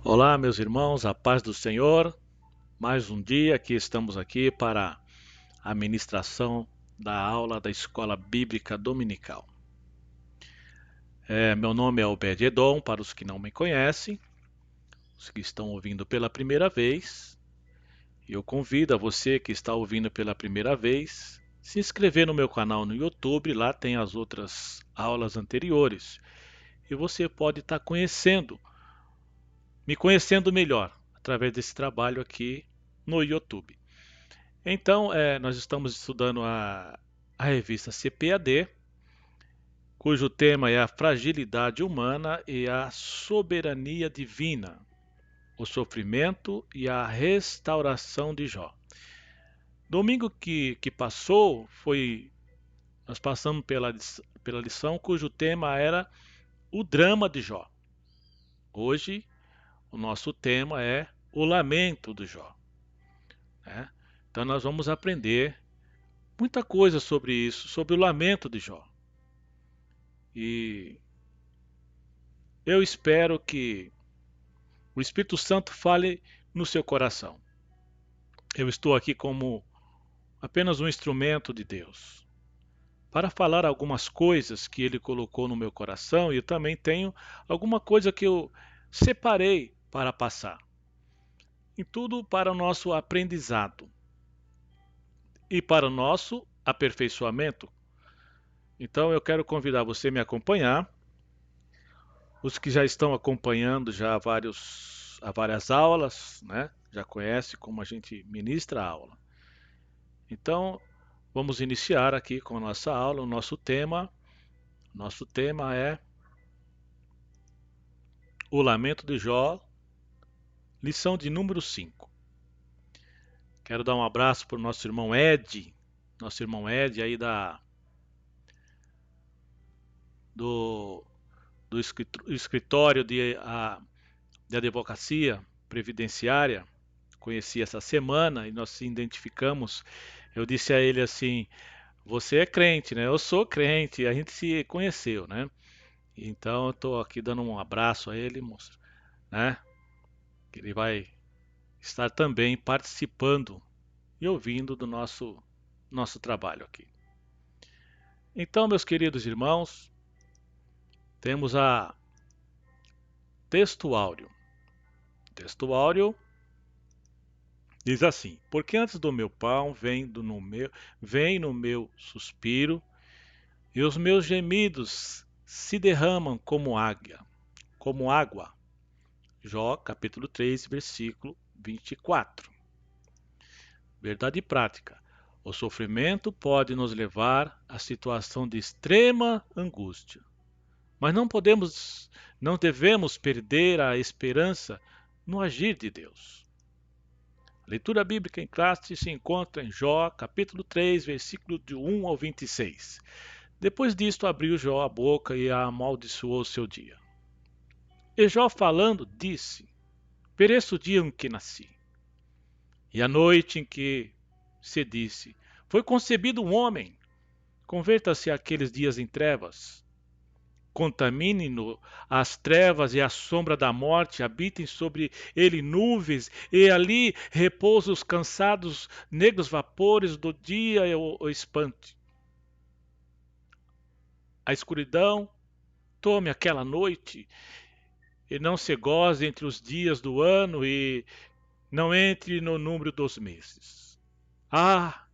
Olá, meus irmãos, a paz do Senhor. Mais um dia que estamos aqui para a ministração da aula da Escola Bíblica Dominical. Meu nome é Obed-Edom, para os que não me conhecem, os que estão ouvindo pela primeira vez. Eu convido a você que está ouvindo pela primeira vez, se inscrever no meu canal no YouTube, lá tem as outras aulas anteriores. E você pode estar me conhecendo melhor, através desse trabalho aqui no YouTube. Então, nós estamos estudando a revista CPAD, cujo tema é a fragilidade humana e a soberania divina, o sofrimento e a restauração de Jó. Domingo que passou, nós passamos pela lição cujo tema era o drama de Jó. Hoje, o nosso tema é o lamento de Jó, né? Então, nós vamos aprender muita coisa sobre isso, sobre o lamento de Jó. E eu espero que o Espírito Santo fale no seu coração. Eu estou aqui como apenas um instrumento de Deus para falar algumas coisas que Ele colocou no meu coração, e eu também tenho alguma coisa que eu separei para passar. E tudo para o nosso aprendizado e para o nosso aperfeiçoamento. Então eu quero convidar você a me acompanhar. Os que já estão acompanhando já há várias aulas, né? Já conhece como a gente ministra a aula. Então, vamos iniciar aqui com a nossa aula. Nosso tema é o Lamento de Jó, lição de número 5. Quero dar um abraço para o nosso irmão Ed aí do, do escritório de advocacia previdenciária. Conheci essa semana e nós se identificamos. Eu disse a ele assim: você é crente, né? Eu sou crente. A gente se conheceu, né? Então eu estou aqui dando um abraço a ele, moço, né? Que ele vai estar também participando e ouvindo do nosso trabalho aqui. Então, meus queridos irmãos, temos a texto áureo. Texto áureo diz assim: porque antes do meu pão vem no meu suspiro, e os meus gemidos se derramam como água. Jó, capítulo 3, versículo 24. Verdade prática. O sofrimento pode nos levar à situação de extrema angústia, mas não devemos perder a esperança no agir de Deus. A leitura bíblica em classe se encontra em Jó, capítulo 3, versículo de 1 ao 26. Depois disto abriu Jó a boca e amaldiçoou o seu dia. E Jó falando disse: pereço o dia em que nasci, e a noite em que se disse: foi concebido um homem. Converta-se aqueles dias em trevas. Contamine-no as trevas e a sombra da morte, habitem sobre ele nuvens, e ali repousam os cansados negros vapores do dia e o espante. A escuridão tome aquela noite, e não se goze entre os dias do ano, e não entre no número dos meses. Ah,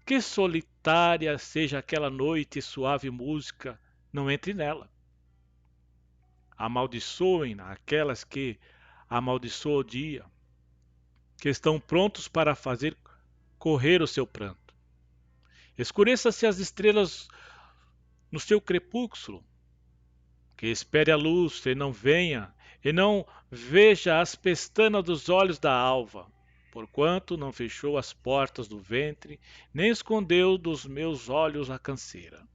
que solitária seja aquela noite e suave música, não entre nela. Amaldiçoem aquelas que amaldiçoam o dia, que estão prontos para fazer correr o seu pranto. Escureça-se as estrelas no seu crepúsculo, que espere a luz e não venha, e não veja as pestanas dos olhos da alva, porquanto não fechou as portas do ventre, nem escondeu dos meus olhos a canseira.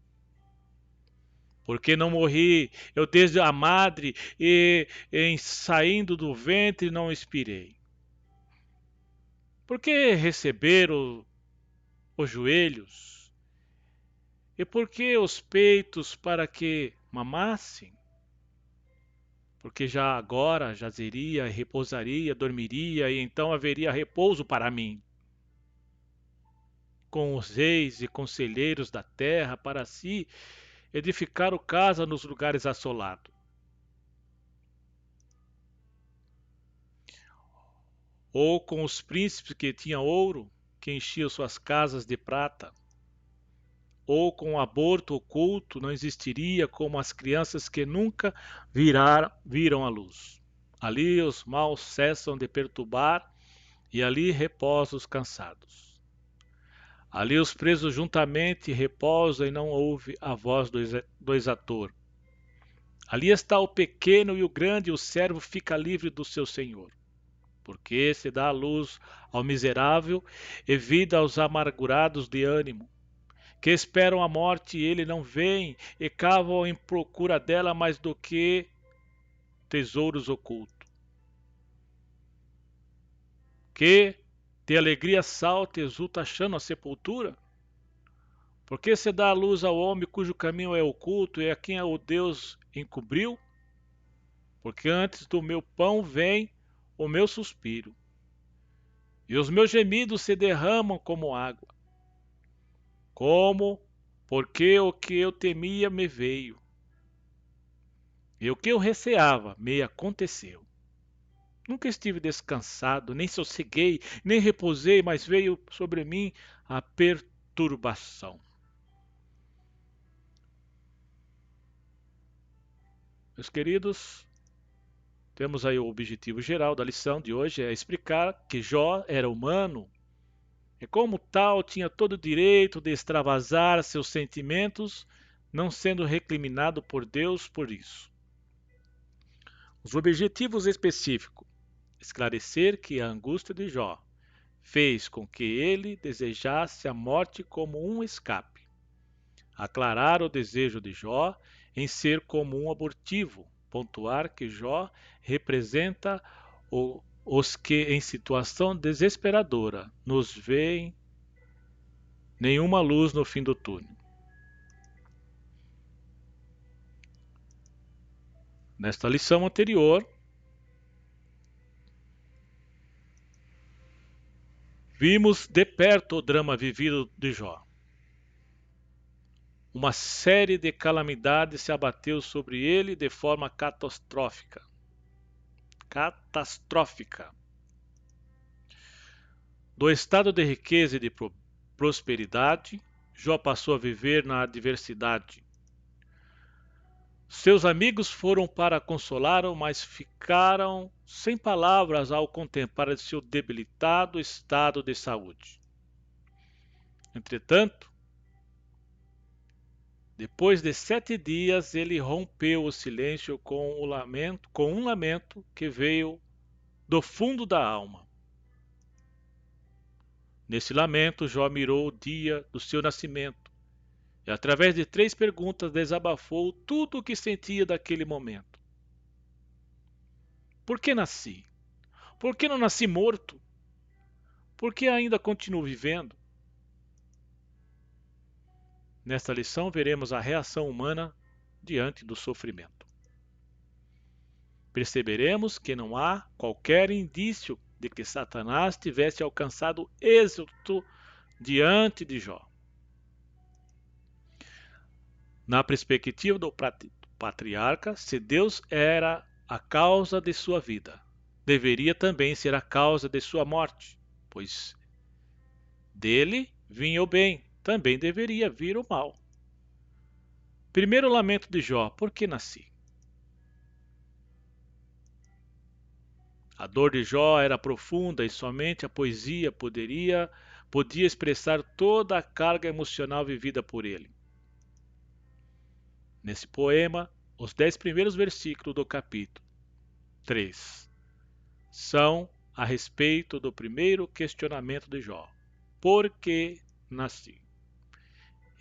Porque não morri eu desde a madre, e em saindo do ventre não expirei. Porque receberam os joelhos, e por que os peitos para que mamassem? porque já agora jazeria, repousaria, dormiria, e então haveria repouso para mim, com os reis e conselheiros da terra, para si edificaram casa nos lugares assolados. Ou com os príncipes que tinham ouro, que enchiam suas casas de prata. Ou com o aborto oculto, não existiria como as crianças que nunca viram a luz. Ali os maus cessam de perturbar, e ali reposam os cansados. Ali os presos juntamente reposam e não ouve a voz do exator. Ali está o pequeno e o grande, e o servo fica livre do seu senhor. Porque se dá luz ao miserável e vida aos amargurados de ânimo, que esperam a morte e ele não vem, e cavam em procura dela mais do que tesouros ocultos. Que de alegria salta e exulta achando a sepultura? Porque se dá a luz ao homem cujo caminho é oculto e a quem o Deus encobriu? Porque antes do meu pão vem o meu suspiro, e os meus gemidos se derramam como água. Como? Porque o que eu temia me veio, e o que eu receava me aconteceu. Nunca estive descansado, nem sosseguei, nem repousei, mas veio sobre mim a perturbação. Meus queridos, temos aí o objetivo geral da lição de hoje, é explicar que Jó era humano e como tal tinha todo o direito de extravasar seus sentimentos, não sendo recriminado por Deus por isso. Os objetivos específicos: esclarecer que a angústia de Jó fez com que ele desejasse a morte como um escape, aclarar o desejo de Jó em ser como um abortivo, pontuar que Jó representa os que em situação desesperadora nos veem nenhuma luz no fim do túnel. Nesta lição anterior, vimos de perto o drama vivido de Jó. Uma série de calamidades se abateu sobre ele de forma catastrófica. Do estado de riqueza e de prosperidade, Jó passou a viver na adversidade. Seus amigos foram para consolá-lo, mas ficaram sem palavras ao contemplar seu debilitado estado de saúde. Entretanto, depois de 7 dias, ele rompeu o silêncio com um lamento que veio do fundo da alma. Nesse lamento, Jó mirou o dia do seu nascimento e, através de 3 perguntas, desabafou tudo o que sentia daquele momento. Por que nasci? Por que não nasci morto? Por que ainda continuo vivendo? Nesta lição, veremos a reação humana diante do sofrimento. Perceberemos que não há qualquer indício de que Satanás tivesse alcançado êxito diante de Jó. Na perspectiva do patriarca, se Deus era a causa de sua vida, deveria também ser a causa de sua morte, pois dele vinha o bem, também deveria vir o mal. Primeiro lamento de Jó: por que nasci? A dor de Jó era profunda e somente a poesia podia expressar toda a carga emocional vivida por ele. Nesse poema, os 10 primeiros versículos do capítulo 3 são a respeito do primeiro questionamento de Jó: por que nasci?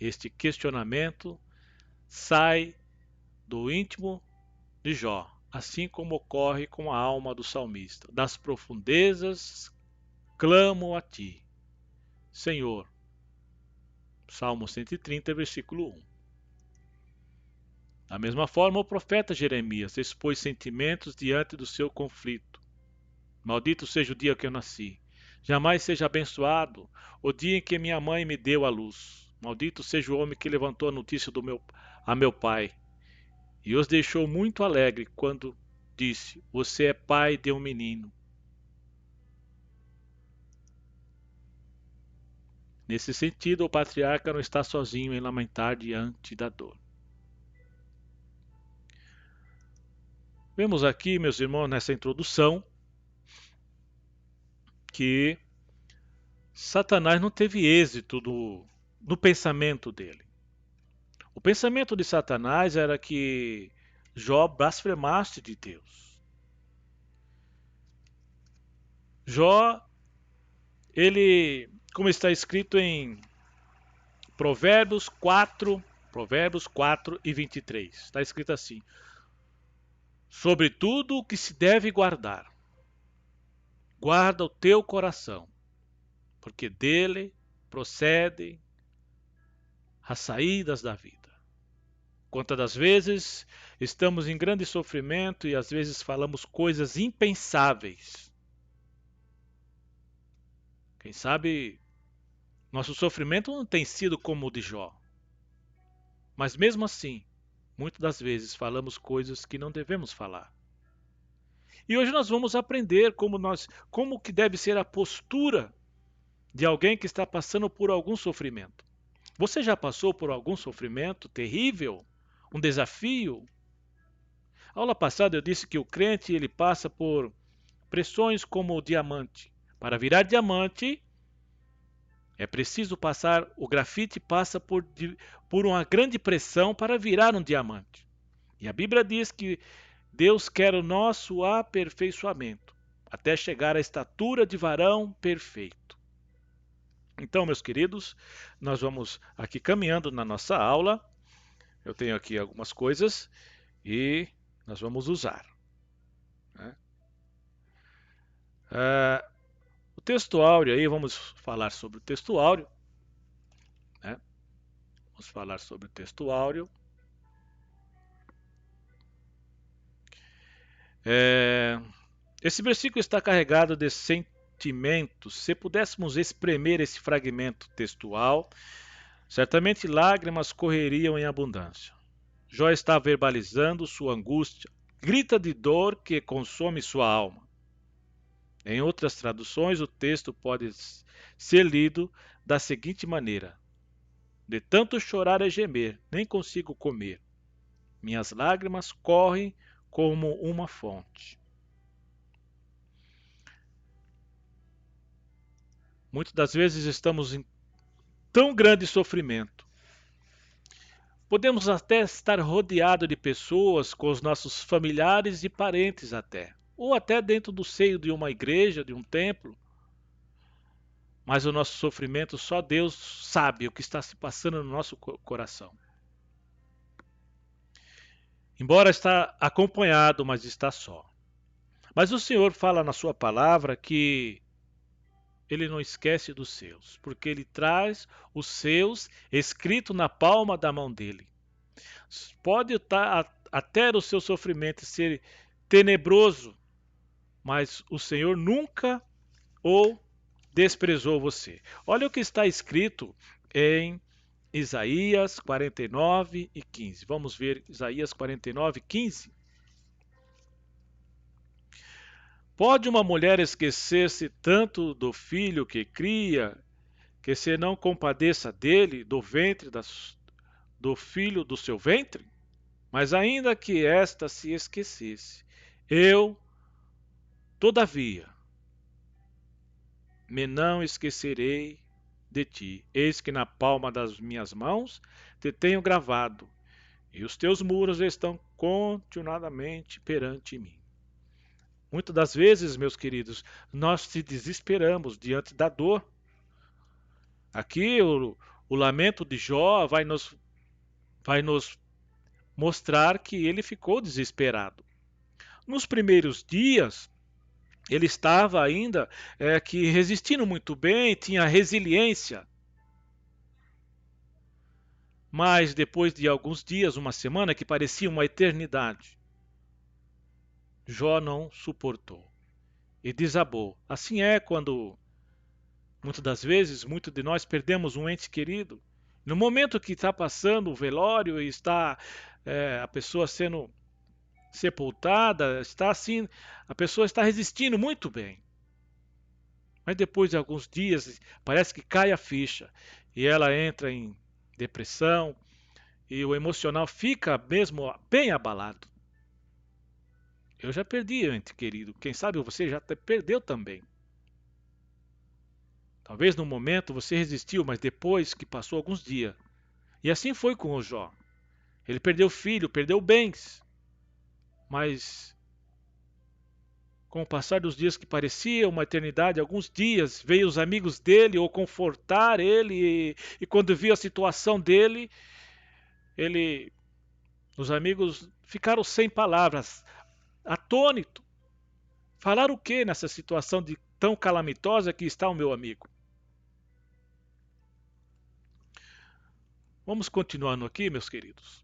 Este questionamento sai do íntimo de Jó, assim como ocorre com a alma do salmista. Das profundezas clamo a ti, Senhor. Salmo 130, versículo 1. Da mesma forma, o profeta Jeremias expôs sentimentos diante do seu conflito. Maldito seja o dia que eu nasci. Jamais seja abençoado o dia em que minha mãe me deu a luz. Maldito seja o homem que levantou a notícia a meu pai e os deixou muito alegre quando disse: Você é pai de um menino. Nesse sentido, o patriarca não está sozinho em lamentar diante da dor. Vemos aqui, meus irmãos, nessa introdução, que Satanás não teve êxito no pensamento dele. O pensamento de Satanás era que Jó blasfemaste de Deus. Jó, ele, como está escrito em Provérbios 4 e 23, está escrito assim: sobre tudo o que se deve guardar, guarda o teu coração, porque dele procedem as saídas da vida. Quantas das vezes estamos em grande sofrimento e às vezes falamos coisas impensáveis. Quem sabe nosso sofrimento não tem sido como o de Jó. Mas mesmo assim, muitas das vezes falamos coisas que não devemos falar. E hoje nós vamos aprender como que deve ser a postura de alguém que está passando por algum sofrimento. Você já passou por algum sofrimento terrível? Um desafio? A aula passada eu disse que o crente ele passa por pressões como o diamante. Para virar diamante, é preciso passar, o grafite passa por uma grande pressão para virar um diamante. E a Bíblia diz que Deus quer o nosso aperfeiçoamento, até chegar à estatura de varão perfeito. Então, meus queridos, nós vamos aqui caminhando na nossa aula. Eu tenho aqui algumas coisas e nós vamos usar, né? O texto áureo aí, vamos falar sobre o texto áureo, né? Vamos falar sobre o texto áureo. Esse versículo está carregado de sentimentos. Se pudéssemos espremer esse fragmento textual, certamente lágrimas correriam em abundância. Jó está verbalizando sua angústia, grita de dor que consome sua alma. Em outras traduções, o texto pode ser lido da seguinte maneira: de tanto chorar e gemer, nem consigo comer. Minhas lágrimas correm como uma fonte. Muitas das vezes estamos em tão grande sofrimento. Podemos até estar rodeados de pessoas, com os nossos familiares e parentes até, ou até dentro do seio de uma igreja, de um templo. Mas o nosso sofrimento, só Deus sabe o que está se passando no nosso coração. Embora está acompanhado, mas está só. Mas o Senhor fala na sua palavra que Ele não esquece dos seus, porque Ele traz os seus escrito na palma da mão dele. Pode até o seu sofrimento ser tenebroso, mas o Senhor nunca o desprezou você. Olha o que está escrito em Isaías 49 e 15. Vamos ver Isaías 49, 15. Pode uma mulher esquecer-se tanto do filho que cria, que se não compadeça dele, do filho do seu ventre? Mas ainda que esta se esquecesse, eu, todavia, me não esquecerei de ti. Eis que na palma das minhas mãos te tenho gravado, e os teus muros estão continuadamente perante mim. Muitas das vezes, meus queridos, nós se desesperamos diante da dor. Aqui o lamento de Jó vai nos mostrar que ele ficou desesperado. Nos primeiros dias, ele estava ainda que resistindo muito bem, tinha resiliência. Mas depois de alguns dias, uma semana que parecia uma eternidade, Jó não suportou e desabou. Assim é quando, muitas das vezes, muitos de nós perdemos um ente querido. No momento que está passando o velório e está a pessoa sendo sepultada, está assim, a pessoa está resistindo muito bem. Mas depois de alguns dias, parece que cai a ficha e ela entra em depressão e o emocional fica mesmo bem abalado. Eu já perdi, ente querido. Quem sabe você já perdeu também. Talvez no momento você resistiu, mas depois que passou alguns dias. E assim foi com o Jó. Ele perdeu filho, perdeu bens. Mas com o passar dos dias que parecia uma eternidade, alguns dias, veio os amigos dele ou confortar ele. E quando viu a situação dele, ele, os amigos ficaram sem palavras, atônito. Falar o que nessa situação de tão calamitosa que está o meu amigo? Vamos continuando aqui, meus queridos.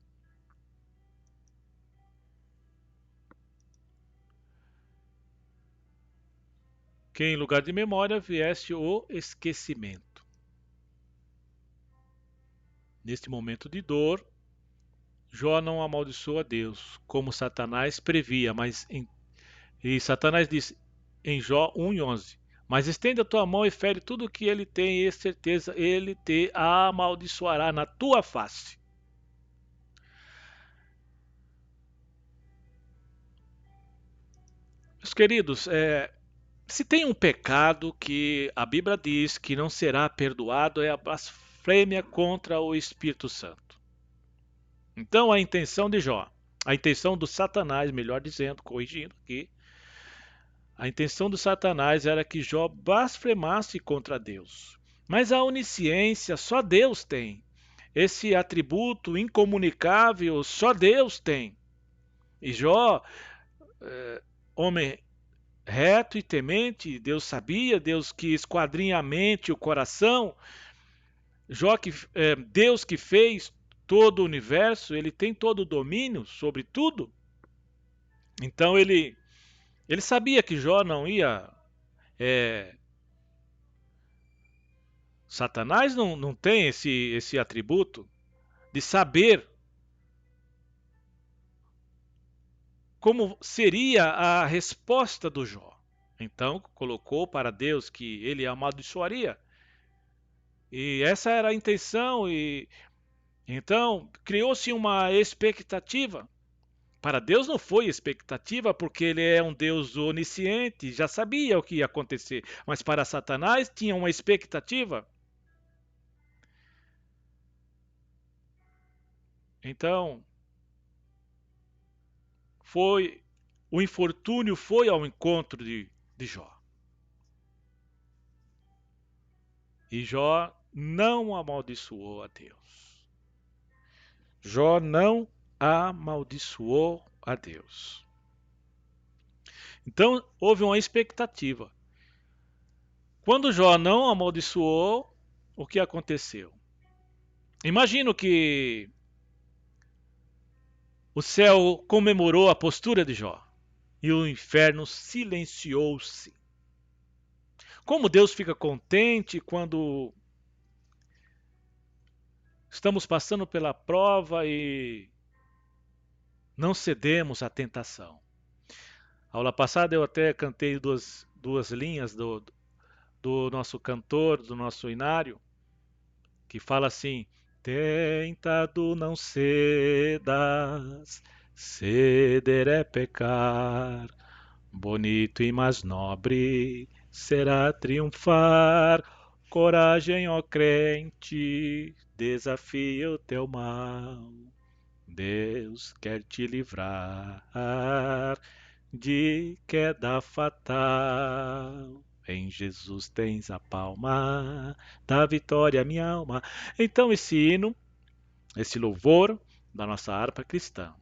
Que em lugar de memória viesse o esquecimento. Neste momento de dor, Jó não amaldiçoa Deus, como Satanás previa, e Satanás disse em Jó 1:11: Mas estende a tua mão e fere tudo o que ele tem, e certeza ele te amaldiçoará na tua face. Meus queridos, se tem um pecado que a Bíblia diz que não será perdoado, é a blasfêmia contra o Espírito Santo. Então a intenção de Jó, a intenção do Satanás, melhor dizendo, corrigindo aqui, a intenção do Satanás era que Jó blasfemasse contra Deus. Mas a onisciência só Deus tem. Esse atributo incomunicável só Deus tem. E Jó, homem reto e temente, Deus sabia, Deus que esquadrinha a mente e o coração, Deus que fez todo o universo, ele tem todo o domínio sobre tudo. Então ele sabia que Jó não ia. Satanás não tem esse atributo de saber como seria a resposta do Jó. Então colocou para Deus que ele amaldiçoaria. E essa era a intenção, e então criou-se uma expectativa. Para Deus não foi expectativa, porque ele é um Deus onisciente, já sabia o que ia acontecer. Mas para Satanás tinha uma expectativa. Então, o infortúnio foi ao encontro de Jó. E Jó não amaldiçoou a Deus. Jó não amaldiçoou a Deus. Então houve uma expectativa. Quando Jó não amaldiçoou, o que aconteceu? Imagino que o céu comemorou a postura de Jó e o inferno silenciou-se. Como Deus fica contente quando estamos passando pela prova e não cedemos à tentação. Aula passada eu até cantei duas linhas do nosso cantor, do nosso inário, que fala assim: tentado não cedas, ceder é pecar, bonito e mais nobre será triunfar. Coragem, ó crente, desafia o teu mal. Deus quer te livrar de queda fatal. Em Jesus tens a palma da vitória, minha alma. Então esse hino, esse louvor da nossa harpa cristã,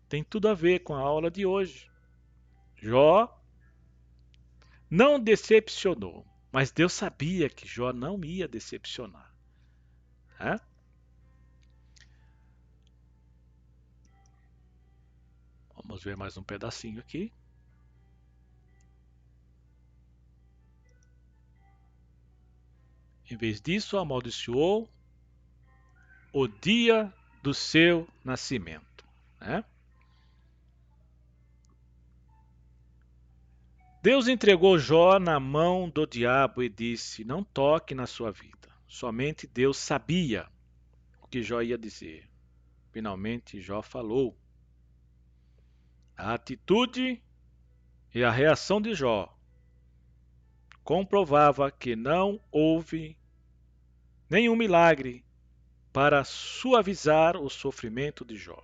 tem tudo a ver com a aula de hoje. Jó não decepcionou, mas Deus sabia que Jó não ia decepcionar. Né? Vamos ver mais um pedacinho aqui. Em vez disso, amaldiçoou o dia do seu nascimento, né? Deus entregou Jó na mão do diabo e disse: não toque na sua vida. Somente Deus sabia o que Jó ia dizer. Finalmente, Jó falou. A atitude e a reação de Jó comprovava que não houve nenhum milagre para suavizar o sofrimento de Jó.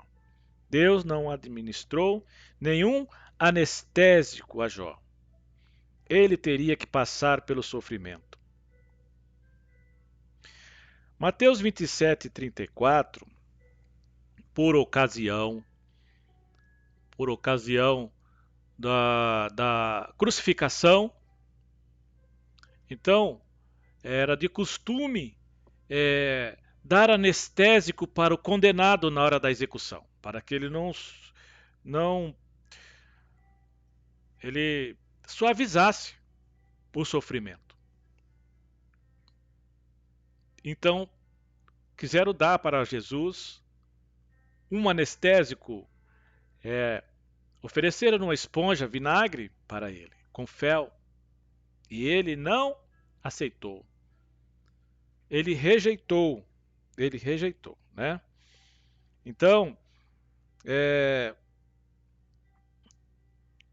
Deus não administrou nenhum anestésico a Jó. Ele teria que passar pelo sofrimento. Mateus 27:34, por ocasião da crucificação, então era de costume dar anestésico para o condenado na hora da execução, para que ele não ele suavizasse o sofrimento. Então, quiseram dar para Jesus um anestésico, ofereceram uma esponja, vinagre para ele, com fel, e ele não aceitou. Ele rejeitou, né? Então,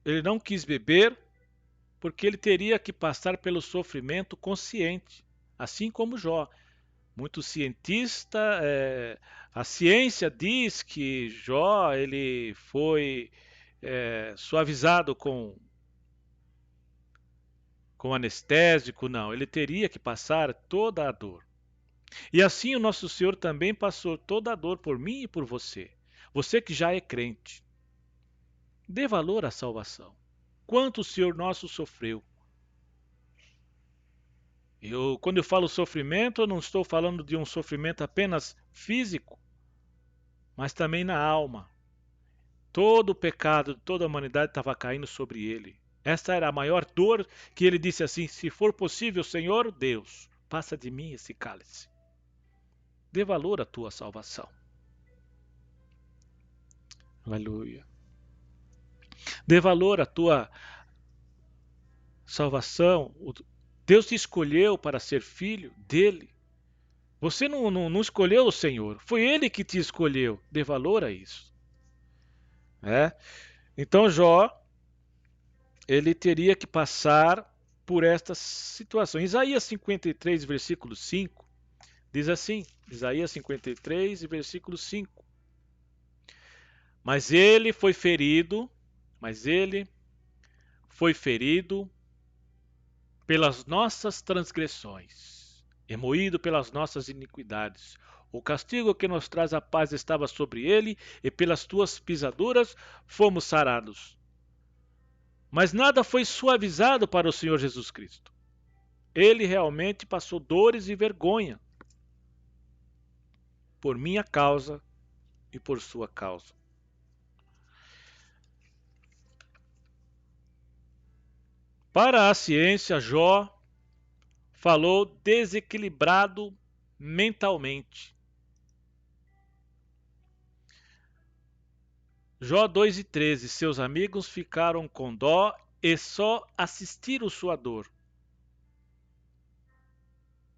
ele não quis beber porque ele teria que passar pelo sofrimento consciente, assim como Jó. Muito cientista, a ciência diz que Jó ele foi suavizado com anestésico, não, ele teria que passar toda a dor. E assim o nosso Senhor também passou toda a dor por mim e por você. Você que já é crente, dê valor à salvação. Quanto o Senhor nosso sofreu. Quando eu falo sofrimento, eu não estou falando de um sofrimento apenas físico, mas também na alma. Todo o pecado de toda a humanidade estava caindo sobre ele. Esta era a maior dor que ele disse assim: se for possível, Senhor Deus, passa de mim esse cálice. Dê valor à tua salvação. Aleluia. Dê valor à tua salvação. Deus te escolheu para ser filho dele. Você não escolheu o Senhor. Foi ele que te escolheu. Dê valor a isso. Então Jó, ele teria que passar por esta situação. Isaías 53, versículo 5, diz assim, Isaías 53, versículo 5. Mas ele foi ferido pelas nossas transgressões, e moído pelas nossas iniquidades. O castigo que nos traz a paz estava sobre ele, e pelas tuas pisaduras fomos sarados. Mas nada foi suavizado para o Senhor Jesus Cristo. Ele realmente passou dores e vergonha por minha causa e por sua causa. Para a ciência, Jó falou desequilibrado mentalmente. Jó 2:13. Seus amigos ficaram com dó e só assistiram sua dor.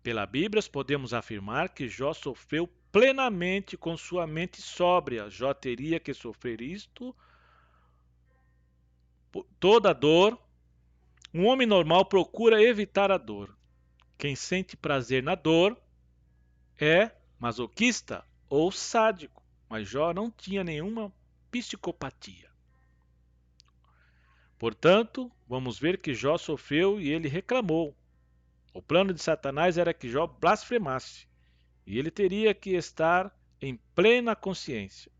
Pela Bíblia, podemos afirmar que Jó sofreu plenamente com sua mente sóbria. Jó teria que sofrer isto, toda a dor. Um homem normal procura evitar a dor. Quem sente prazer na dor é masoquista ou sádico, mas Jó não tinha nenhuma psicopatia. Portanto, vamos ver que Jó sofreu e ele reclamou. O plano de Satanás era que Jó blasfemasse, e ele teria que estar em plena consciência.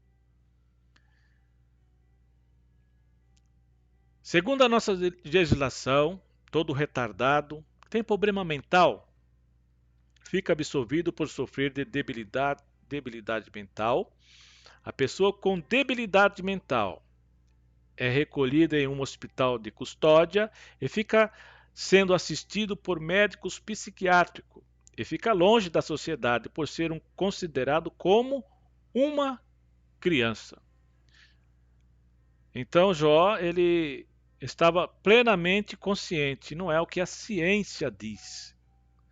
Segundo a nossa legislação, todo retardado tem problema mental fica absolvido por sofrer de debilidade mental. A pessoa com debilidade mental é recolhido em um hospital de custódia e fica sendo assistido por médicos psiquiátricos e fica longe da sociedade por ser considerado como uma criança. Então Jó, ele estava plenamente consciente, não é o que a ciência diz,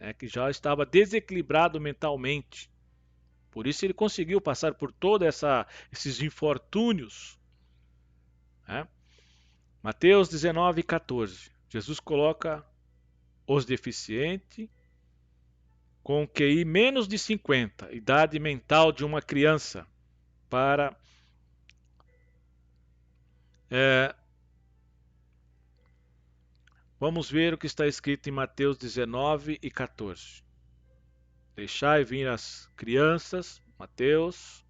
é que Jó estava desequilibrado mentalmente. Por isso ele conseguiu passar por todos esses infortúnios, né? Mateus 19:14. Jesus coloca os deficientes com QI menos de 50, idade mental de uma criança, para vamos ver o que está escrito em Mateus 19:14. Deixai vir as crianças, Mateus,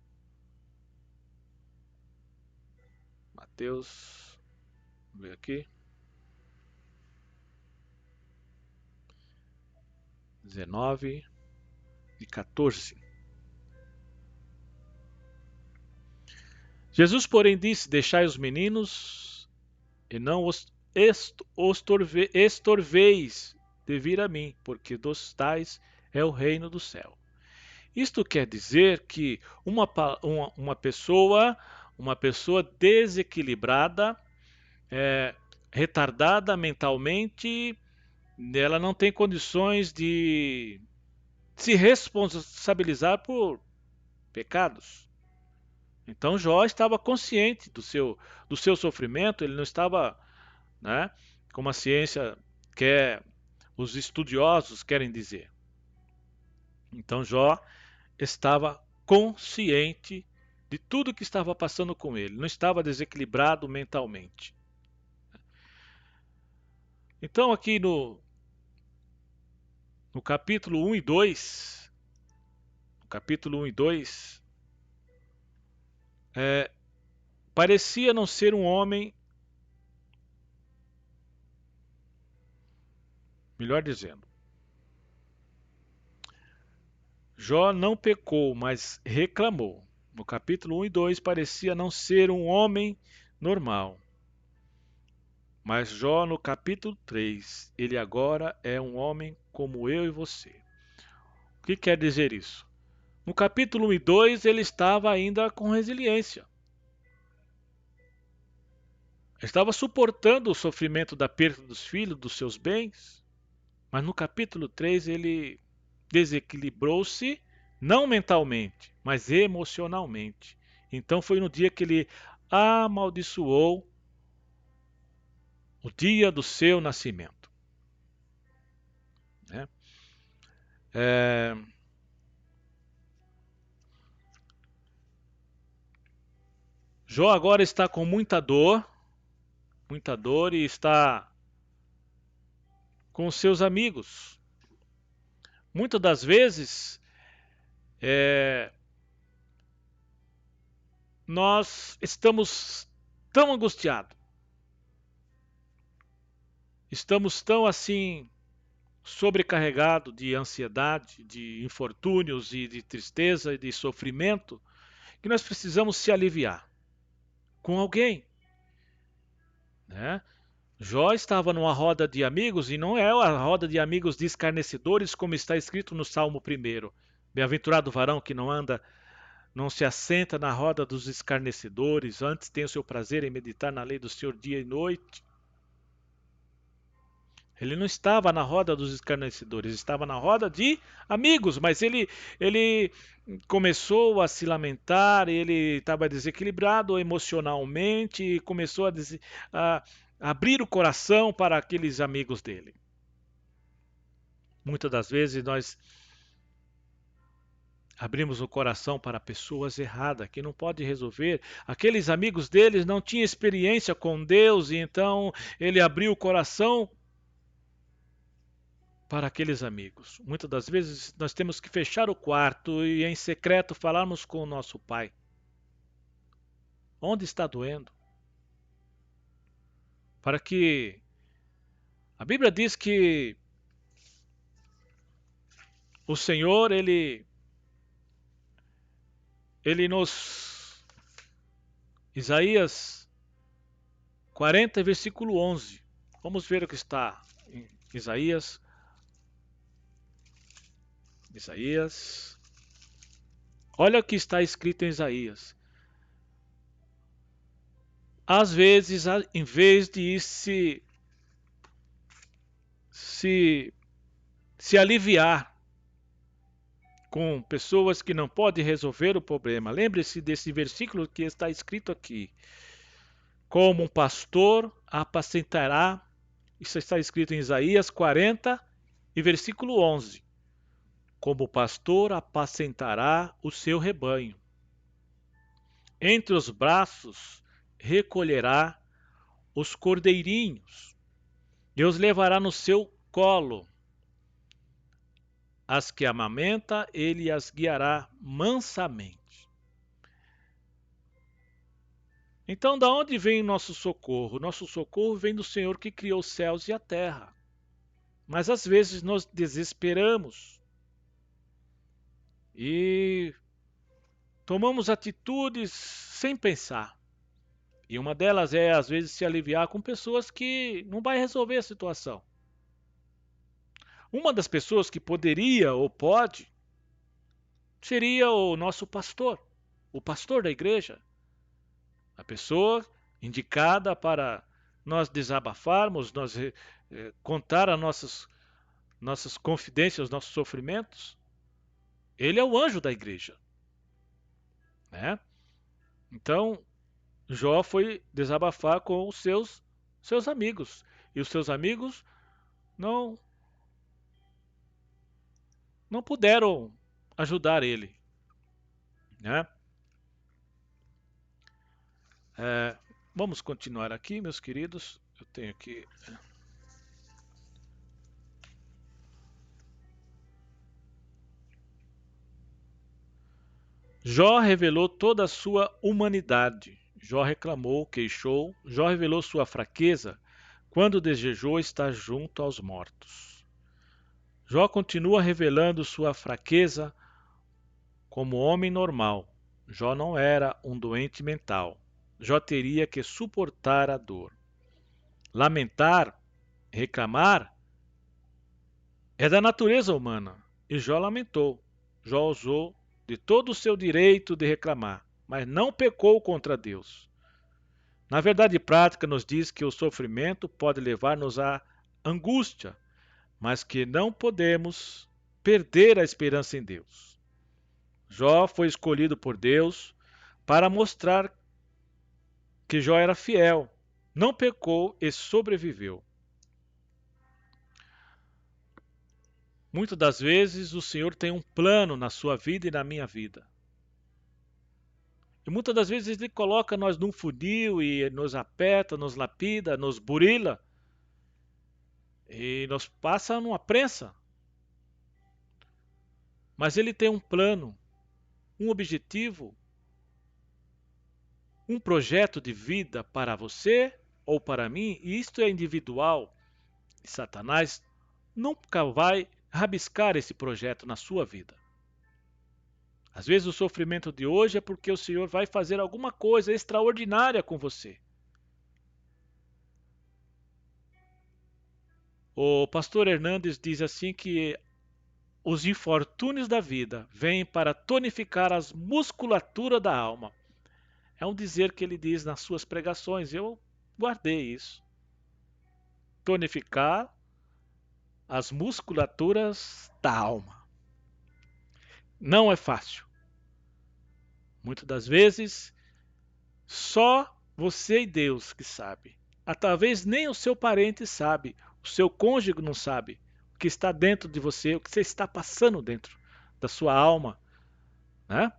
vamos ver aqui, 19:14. Jesus, porém, disse: Deixai os meninos e não os estorveis de vir a mim, porque dos tais é o reino do céu. Isto quer dizer que uma pessoa desequilibrada, retardada mentalmente, ela não tem condições de se responsabilizar por pecados. Então Jó estava consciente do seu sofrimento, ele não estava, né, como a ciência quer, os estudiosos querem dizer. Então Jó estava consciente de tudo que estava passando com ele, não estava desequilibrado mentalmente. Então aqui no capítulo 1 e 2, parecia não ser um homem, melhor dizendo, Jó não pecou, mas reclamou. No capítulo 1 e 2 parecia não ser um homem normal. Mas Jó, no capítulo 3, ele agora é um homem como eu e você. O que quer dizer isso? No capítulo 1 e 2 ele estava ainda com resiliência. Estava suportando o sofrimento da perda dos filhos, dos seus bens. Mas no capítulo 3 ele desequilibrou-se, não mentalmente, mas emocionalmente. Então foi no dia que ele amaldiçoou o dia do seu nascimento, né? Jó agora está com muita dor e está com os seus amigos. Muitas das vezes nós estamos tão angustiados, estamos tão assim sobrecarregados de ansiedade, de infortúnios e de tristeza e de sofrimento, que nós precisamos se aliviar com alguém, né? Jó estava numa roda de amigos, e não é a roda de amigos de escarnecedores, como está escrito no Salmo 1. Bem-aventurado o varão que não se assenta na roda dos escarnecedores, antes tem o seu prazer em meditar na lei do Senhor dia e noite. Ele não estava na roda dos escarnecedores, estava na roda de amigos, mas ele começou a se lamentar, ele estava desequilibrado emocionalmente e começou a abrir o coração para aqueles amigos dele. Muitas das vezes nós abrimos o coração para pessoas erradas, que não pode resolver. Aqueles amigos deles não tinham experiência com Deus, e então ele abriu o coração para aqueles amigos. Muitas das vezes nós temos que fechar o quarto e em secreto falarmos com o nosso Pai. Onde está doendo? Para que a Bíblia diz que o Senhor, ele nos Isaías 40, versículo 11. Vamos ver o que está em Isaías. Isaías. Olha o que está escrito em Isaías. Às vezes, em vez de se aliviar com pessoas que não podem resolver o problema, lembre-se desse versículo que está escrito aqui. Como um pastor apacentará, isso está escrito em Isaías 40 e versículo 11. Como o pastor apacentará o seu rebanho. Entre os braços recolherá os cordeirinhos. Deus levará no seu colo. As que amamenta, ele as guiará mansamente. Então, da onde vem o nosso socorro? Nosso socorro vem do Senhor que criou os céus e a terra. Mas às vezes nós desesperamos e tomamos atitudes sem pensar. E uma delas é, às vezes, se aliviar com pessoas que não vai resolver a situação. Uma das pessoas que poderia ou pode seria o nosso pastor, o pastor da igreja. A pessoa indicada para nós desabafarmos, nós contar as nossas confidências, os nossos sofrimentos. Ele é o anjo da igreja, né? Então, Jó foi desabafar com os seus amigos. E os seus amigos não, não puderam ajudar ele, né? Vamos continuar aqui, meus queridos. Eu tenho aqui. Jó revelou toda a sua humanidade. Jó reclamou, queixou. Jó revelou sua fraqueza quando desejou estar junto aos mortos. Jó continua revelando sua fraqueza como homem normal. Jó não era um doente mental. Jó teria que suportar a dor. Lamentar, reclamar, é da natureza humana. E Jó lamentou. Jó usou de todo o seu direito de reclamar, mas não pecou contra Deus. Na verdade prática nos diz que o sofrimento pode levar-nos à angústia, mas que não podemos perder a esperança em Deus. Jó foi escolhido por Deus para mostrar que Jó era fiel, não pecou e sobreviveu. Muitas das vezes o Senhor tem um plano na sua vida e na minha vida. E muitas das vezes Ele coloca nós num funil e nos aperta, nos lapida, nos burila e nos passa numa prensa. Mas Ele tem um plano, um objetivo, um projeto de vida para você ou para mim, e isto é individual. E Satanás nunca vai rabiscar esse projeto na sua vida. Às vezes o sofrimento de hoje é porque o Senhor vai fazer alguma coisa extraordinária com você. O pastor Hernandes diz assim que os infortúnios da vida vêm para tonificar as musculaturas da alma. É um dizer que ele diz nas suas pregações, eu guardei isso. Tonificar as musculaturas da alma. Não é fácil. Muitas das vezes, só você e Deus que sabe. Talvez nem o seu parente sabe, o seu cônjuge não sabe o que está dentro de você, o que você está passando dentro da sua alma, né?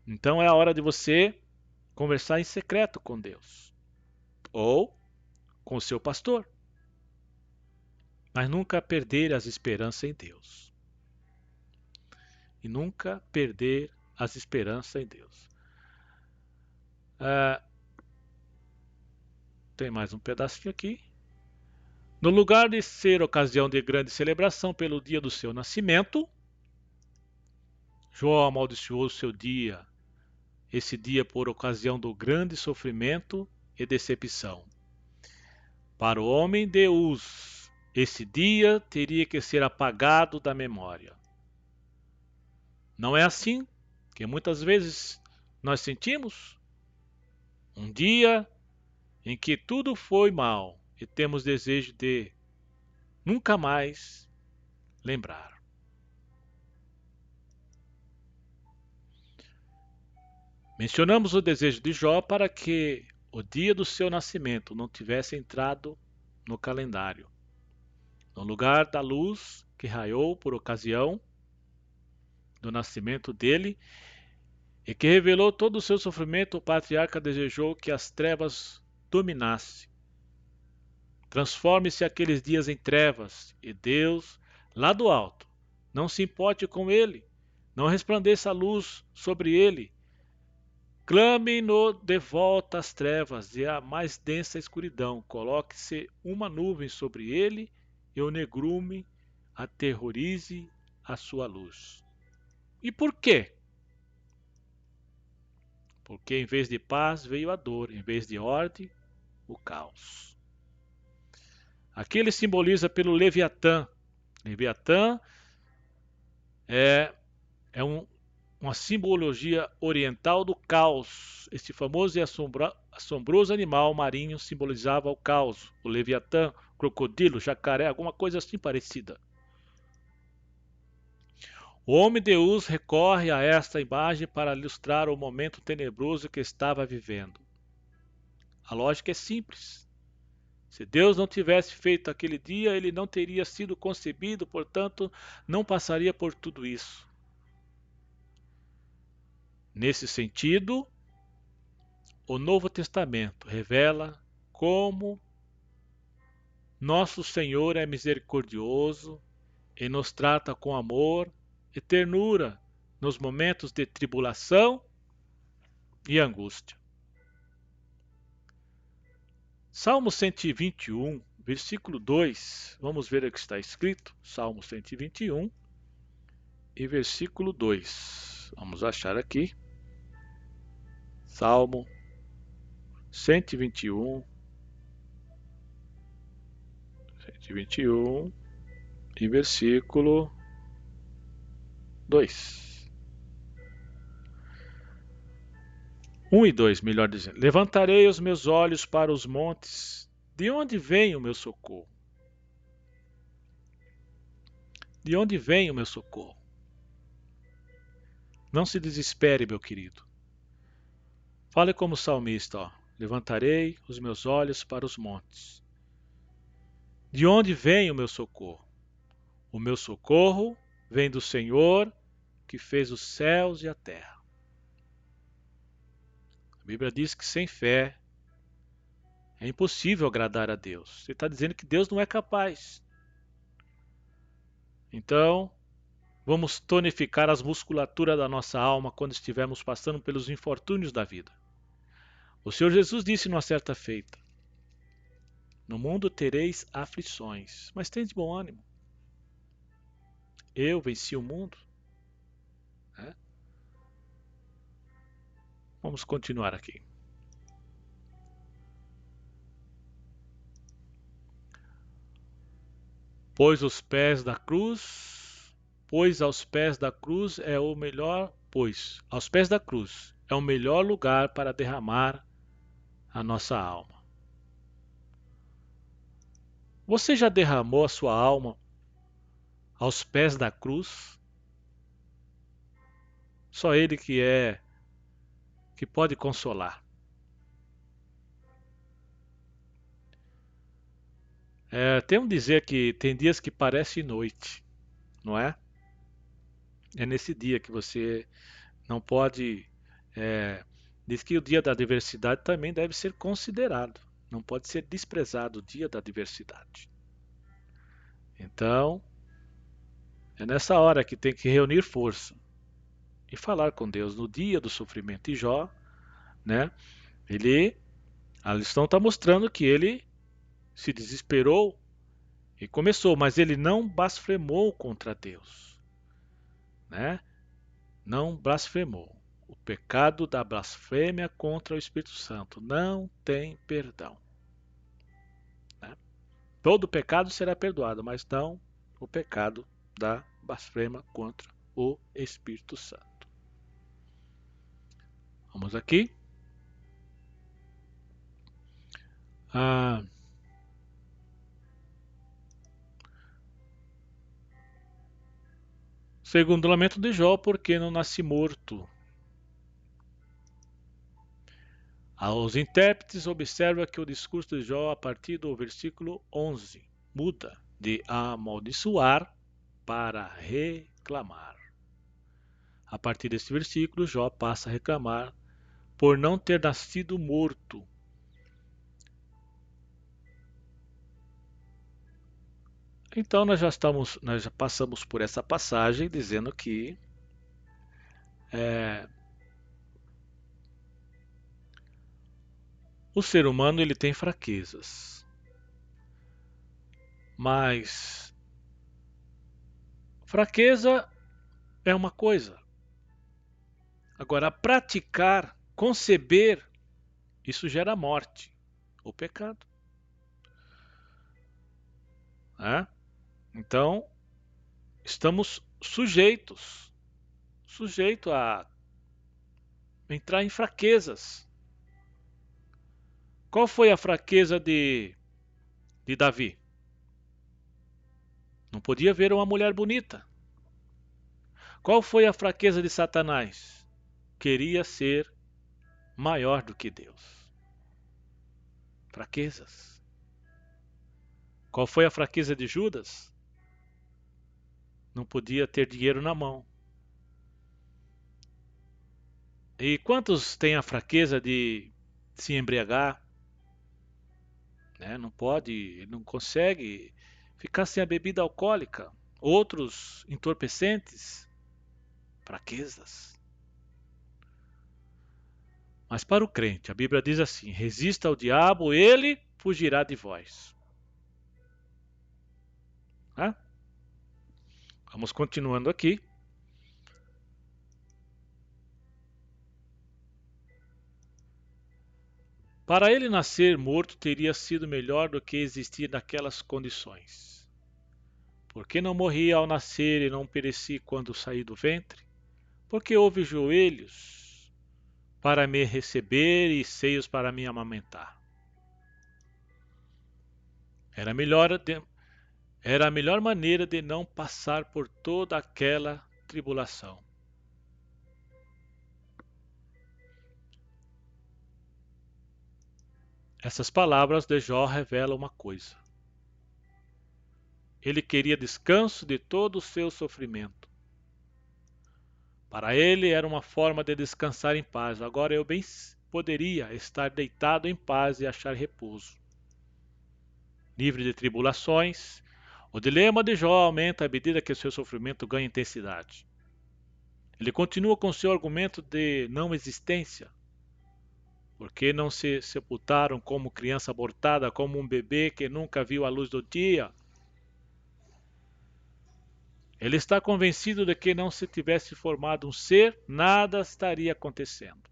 Então é a hora de você conversar em secreto com Deus ou com o seu pastor, mas nunca perder as esperanças em Deus. E nunca perder as esperanças em Deus. Tem mais um pedacinho aqui. No lugar de ser ocasião de grande celebração pelo dia do seu nascimento, Jó amaldiçoou o seu dia, esse dia por ocasião do grande sofrimento e decepção. Para o homem de Uz, esse dia teria que ser apagado da memória. Não é assim que muitas vezes nós sentimos? Um dia em que tudo foi mal e temos desejo de nunca mais lembrar. Mencionamos o desejo de Jó para que o dia do seu nascimento não tivesse entrado no calendário. No lugar da luz que raiou por ocasião do nascimento dele e que revelou todo o seu sofrimento, o patriarca desejou que as trevas dominassem. Transforme-se aqueles dias em trevas, e Deus, lá do alto, não se importe com ele, não resplandeça a luz sobre ele. Clame-no de volta às trevas e à mais densa escuridão. Coloque-se uma nuvem sobre ele e o negrume aterrorize a sua luz. E por quê? Porque em vez de paz veio a dor, em vez de ordem, o caos. Aqui ele simboliza pelo Leviatã. Leviatã é uma simbologia oriental do caos. Este famoso e assombroso animal marinho simbolizava o caos. O Leviatã, crocodilo, jacaré, alguma coisa assim parecida. O homem de Uz recorre a esta imagem para ilustrar o momento tenebroso que estava vivendo. A lógica é simples. Se Deus não tivesse feito aquele dia, ele não teria sido concebido, portanto, não passaria por tudo isso. Nesse sentido, o Novo Testamento revela como nosso Senhor é misericordioso e nos trata com amor e ternura nos momentos de tribulação e angústia. Salmo 121, versículo 2, vamos ver o que está escrito. Salmo 121 e versículo 2. Vamos achar aqui. Salmo 121 e versículo 2. 1 e 2, melhor dizendo. Levantarei os meus olhos para os montes. De onde vem o meu socorro? De onde vem o meu socorro? Não se desespere, meu querido. Fale como salmista, ó. Levantarei os meus olhos para os montes. De onde vem o meu socorro? O meu socorro vem do Senhor, que fez os céus e a terra. A Bíblia diz que sem fé é impossível agradar a Deus. Você está dizendo que Deus não é capaz. Então, vamos tonificar as musculaturas da nossa alma quando estivermos passando pelos infortúnios da vida. O Senhor Jesus disse numa certa feita: no mundo tereis aflições, mas tende bom ânimo. Eu venci o mundo. Né? Vamos continuar aqui. Pois aos pés da cruz é o melhor, aos pés da cruz é o melhor lugar para derramar a nossa alma. Você já derramou a sua alma aos pés da cruz? Só Ele que pode consolar. Tem um dizer que tem dias que parece noite, não é? É nesse dia que você não pode. Diz que o dia da diversidade também deve ser considerado. Não pode ser desprezado o dia da diversidade. Então, é nessa hora que tem que reunir força e falar com Deus no dia do sofrimento. E Jó, né? A lição está mostrando que ele se desesperou e começou, mas ele não blasfemou contra Deus, né? Não blasfemou. O pecado da blasfêmia contra o Espírito Santo não tem perdão. Né? Todo pecado será perdoado, mas não o pecado da blasfema contra o Espírito Santo. Vamos aqui. Segundo o lamento de Jó, porque não nasci morto. Aos intérpretes, observa que o discurso de Jó, a partir do versículo 11, muda de amaldiçoar para reclamar. A partir desse versículo, Jó passa a reclamar por não ter nascido morto. Então nós já passamos por essa passagem dizendo que o ser humano ele tem fraquezas, mas fraqueza é uma coisa. Agora, praticar, conceber, isso gera morte, o pecado. Então, estamos sujeitos a entrar em fraquezas. Qual foi a fraqueza de Davi? Não podia ver uma mulher bonita. Qual foi a fraqueza de Satanás? Queria ser maior do que Deus. Fraquezas. Qual foi a fraqueza de Judas? Não podia ter dinheiro na mão. E quantos têm a fraqueza de se embriagar? Não pode, não consegue ficar sem a bebida alcoólica. Outros entorpecentes, fraquezas. Mas para o crente, a Bíblia diz assim: resista ao diabo, ele fugirá de vós. Vamos continuando aqui. Para ele nascer morto teria sido melhor do que existir naquelas condições. Por que não morri ao nascer e não pereci quando saí do ventre? Porque houve joelhos para me receber e seios para me amamentar. Era a melhor maneira de não passar por toda aquela tribulação. Essas palavras de Jó revelam uma coisa. Ele queria descanso de todo o seu sofrimento. Para ele era uma forma de descansar em paz. Agora eu bem poderia estar deitado em paz e achar repouso. Livre de tribulações, o dilema de Jó aumenta à medida que o seu sofrimento ganha intensidade. Ele continua com seu argumento de não existência. Por que não se sepultaram como criança abortada, como um bebê que nunca viu a luz do dia? Ele está convencido de que não se tivesse formado um ser, nada estaria acontecendo.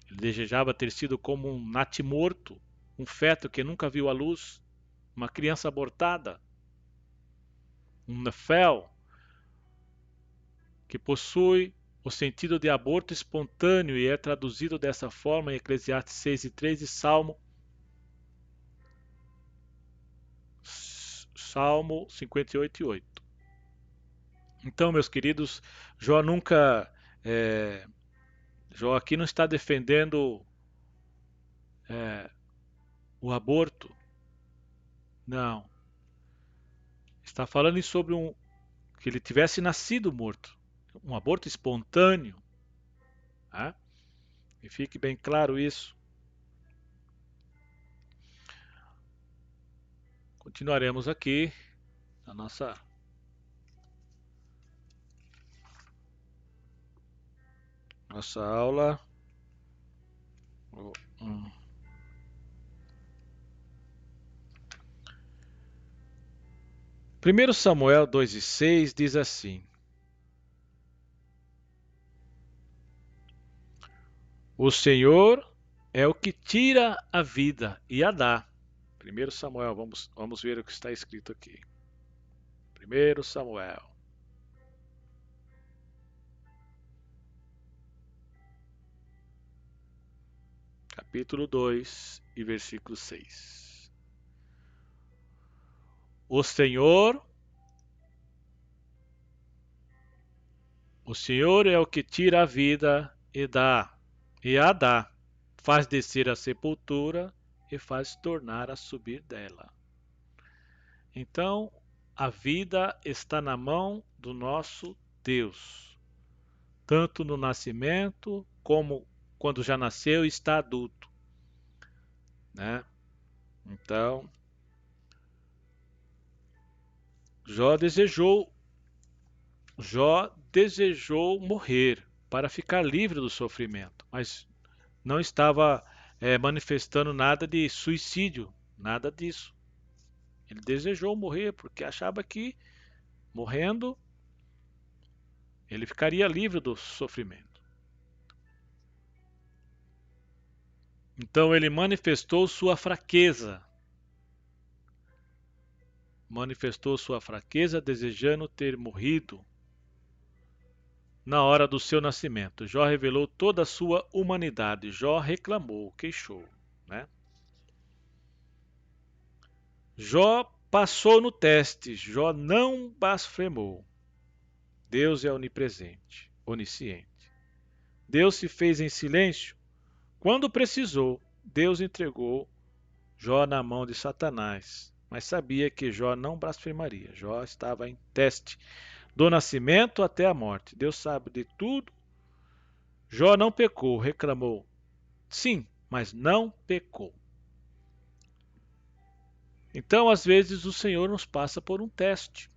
Ele desejava ter sido como um natimorto, um feto que nunca viu a luz, uma criança abortada, um nefel, que possui o sentido de aborto espontâneo e é traduzido dessa forma em Eclesiastes 6:3 e Salmo 58:8. Então, meus queridos, Jó Jó aqui não está defendendo o aborto. Não. Está falando sobre que ele tivesse nascido morto. Um aborto espontâneo. E fique bem claro isso. Continuaremos aqui na nossa aula. 1 Samuel 2:6 diz assim: O Senhor é o que tira a vida e a dá. 1 Samuel, vamos ver o que está escrito aqui. 1 Samuel. Capítulo 2 e versículo 6. O Senhor é o que tira a vida e a dá, faz descer a sepultura e faz tornar a subir dela. Então, a vida está na mão do nosso Deus, tanto no nascimento como quando já nasceu e está adulto, né? Então, Jó desejou morrer para ficar livre do sofrimento, mas não estava manifestando nada de suicídio, nada disso. Ele desejou morrer porque achava que morrendo ele ficaria livre do sofrimento. Então ele manifestou sua fraqueza, desejando ter morrido na hora do seu nascimento. Jó revelou toda a sua humanidade. Jó reclamou, queixou, né? Jó passou no teste. Jó não blasfemou. Deus é onipresente, onisciente. Deus se fez em silêncio. Quando precisou, Deus entregou Jó na mão de Satanás, mas sabia que Jó não blasfemaria. Jó estava em teste, do nascimento até a morte. Deus sabe de tudo. Jó não pecou, reclamou. Sim, mas não pecou. Então, às vezes, o Senhor nos passa por um teste.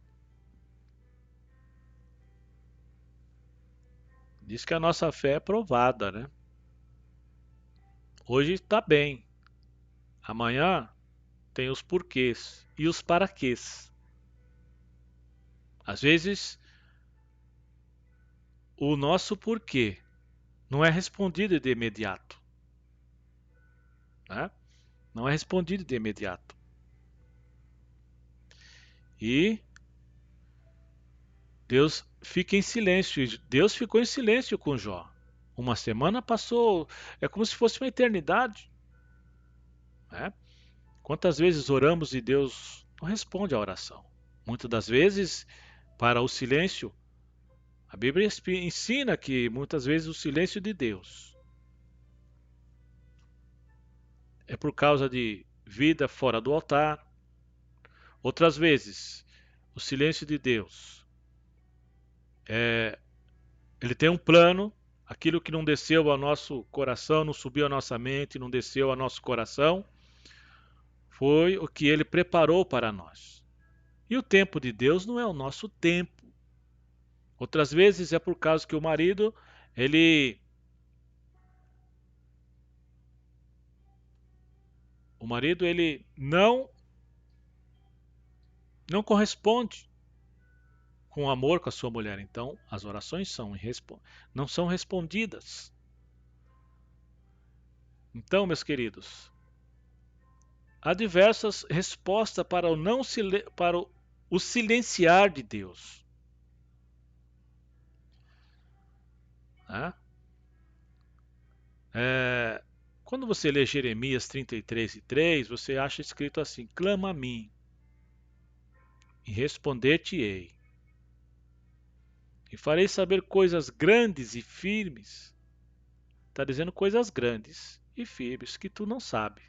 Diz que a nossa fé é provada, né? Hoje está bem. Amanhã tem os porquês e os paraquês. Às vezes, o nosso porquê não é respondido de imediato, né? Não é respondido de imediato. E Deus fica em silêncio. Deus ficou em silêncio com Jó. Uma semana passou, é como se fosse uma eternidade, né? Quantas vezes oramos e Deus não responde à oração? Muitas das vezes, para o silêncio, a Bíblia ensina que muitas vezes o silêncio de Deus é por causa de vida fora do altar. Outras vezes, o silêncio de Deus ele tem um plano, aquilo que não desceu ao nosso coração, não subiu à nossa mente, não desceu ao nosso coração, foi o que ele preparou para nós. E o tempo de Deus não é o nosso tempo. Outras vezes é por causa que o marido, ele não corresponde com amor com a sua mulher. Então, as orações não são respondidas. Então, meus queridos, há diversas respostas para o silenciar de Deus, né? Quando você lê Jeremias 33:3, você acha escrito assim: clama a mim e responder-te-ei, e farei saber coisas grandes e firmes. Está dizendo coisas grandes e firmes que tu não sabe.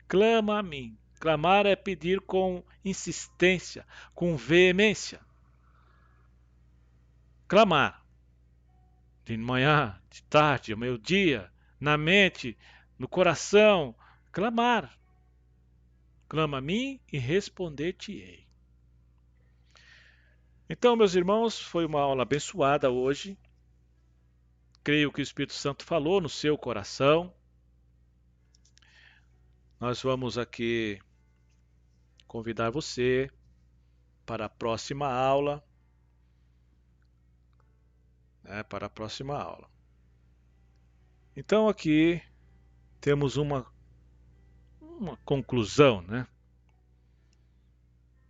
Clama a mim. Clamar é pedir com insistência, com veemência. Clamar. De manhã, de tarde, ao meio-dia, na mente, no coração. Clamar. Clama a mim e responder-te-ei. Então, meus irmãos, foi uma aula abençoada hoje. Creio que o Espírito Santo falou no seu coração. Nós vamos aqui convidar você para a próxima aula. Para a próxima aula. Então aqui temos um uma conclusão, né?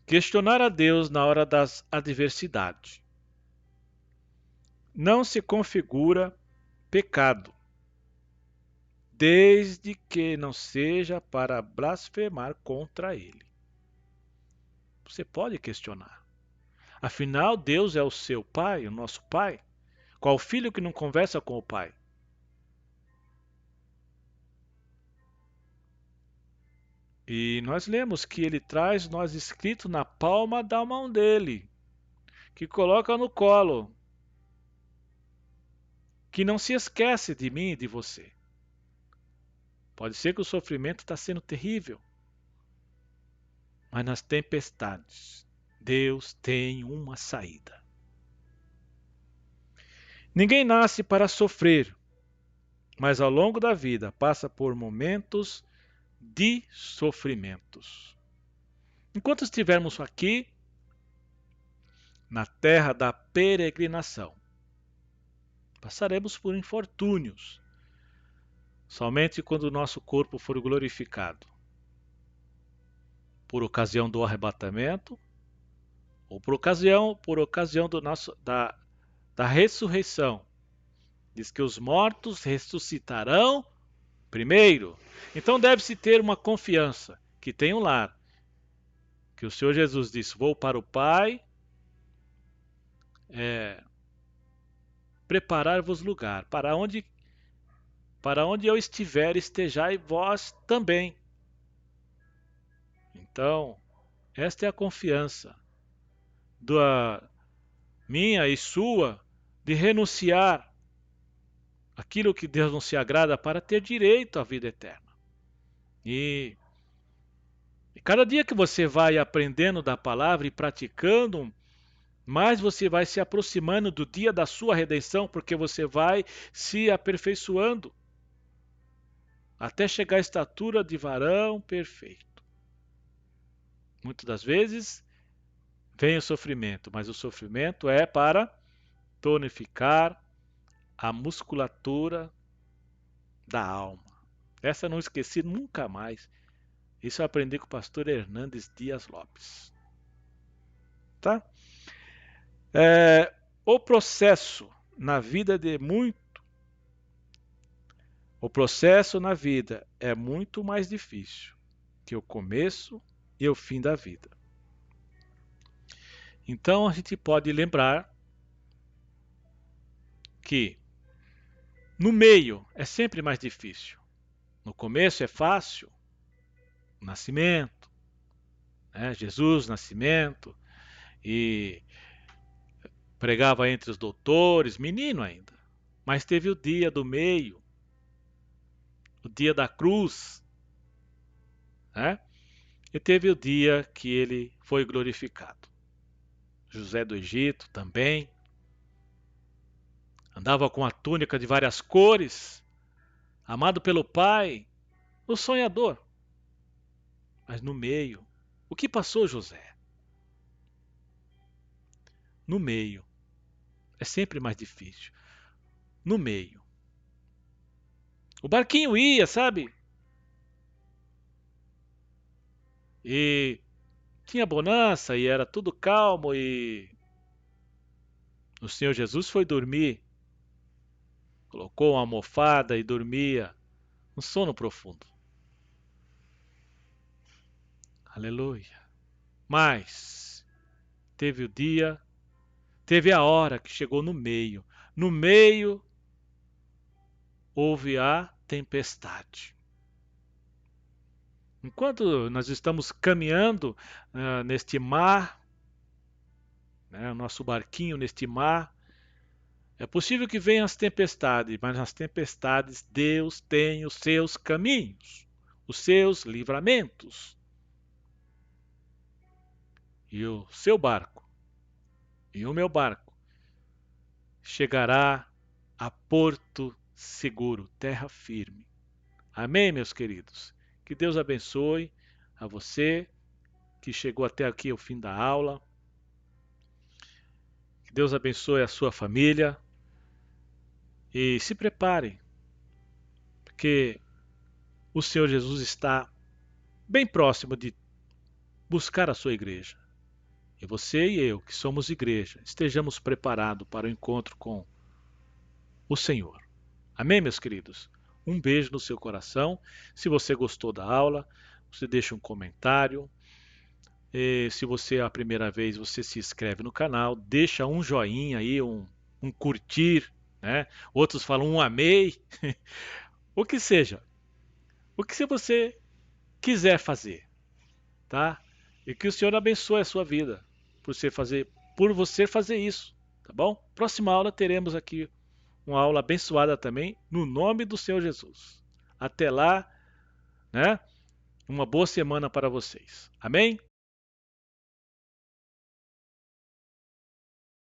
Questionar a Deus na hora das adversidades não se configura pecado, desde que não seja para blasfemar contra Ele. Você pode questionar. Afinal, Deus é o seu Pai, o nosso Pai. Qual filho que não conversa com o Pai? E nós lemos que ele traz nós escrito na palma da mão dele, que coloca no colo, que não se esquece de mim e de você. Pode ser que o sofrimento está sendo terrível, mas nas tempestades, Deus tem uma saída. Ninguém nasce para sofrer, mas ao longo da vida passa por momentos de sofrimentos. Enquanto estivermos aqui, na terra da peregrinação, passaremos por infortúnios, somente quando o nosso corpo for glorificado, por ocasião do arrebatamento, ou por ocasião da ressurreição. Diz que os mortos ressuscitarão primeiro. Então deve-se ter uma confiança que tem um lar, que o Senhor Jesus disse: vou para o Pai, preparar-vos lugar, para onde eu estiver, estejai vós também. Então, esta é a confiança da minha e sua de renunciar aquilo que Deus não se agrada para ter direito à vida eterna. E cada dia que você vai aprendendo da palavra e praticando, mais você vai se aproximando do dia da sua redenção, porque você vai se aperfeiçoando até chegar à estatura de varão perfeito. Muitas das vezes vem o sofrimento, mas o sofrimento é para tonificar a musculatura da alma. Essa eu não esqueci nunca mais. Isso eu aprendi com o pastor Hernandes Dias Lopes. Tá? O processo na vida é muito mais difícil que o começo e o fim da vida. Então a gente pode lembrar que no meio é sempre mais difícil. No começo é fácil, o nascimento, né? Jesus, nascimento, e pregava entre os doutores, menino ainda. Mas teve o dia do meio, o dia da cruz, né? E teve o dia que ele foi glorificado. José do Egito também andava com a túnica de várias cores, amado pelo pai, o sonhador. Mas no meio, o que passou José? No meio, é sempre mais difícil. No meio. O barquinho ia, sabe? E tinha bonança e era tudo calmo e o Senhor Jesus foi dormir. Colocou uma almofada e dormia um sono profundo. Aleluia. Mas teve o dia, teve a hora que chegou no meio. No meio houve a tempestade. Enquanto nós estamos caminhando neste mar, né, o nosso barquinho neste mar, é possível que venham as tempestades, mas nas tempestades Deus tem os seus caminhos, os seus livramentos. E o seu barco e o meu barco chegará a porto seguro, terra firme. Amém, meus queridos? Que Deus abençoe a você que chegou até aqui ao fim da aula. Que Deus abençoe a sua família. E se preparem, porque o Senhor Jesus está bem próximo de buscar a sua igreja. E você e eu, que somos igreja, estejamos preparados para o encontro com o Senhor. Amém, meus queridos? Um beijo no seu coração. Se você gostou da aula, você deixa um comentário. E se você é a primeira vez, você se inscreve no canal, deixa um joinha aí, um curtir, né? Outros falam um amei, o que seja. O que se você quiser fazer, tá? E que o Senhor abençoe a sua vida por você fazer isso, tá bom? Próxima aula teremos aqui uma aula abençoada também, no nome do Senhor Jesus. Até lá, né? Uma boa semana para vocês. Amém?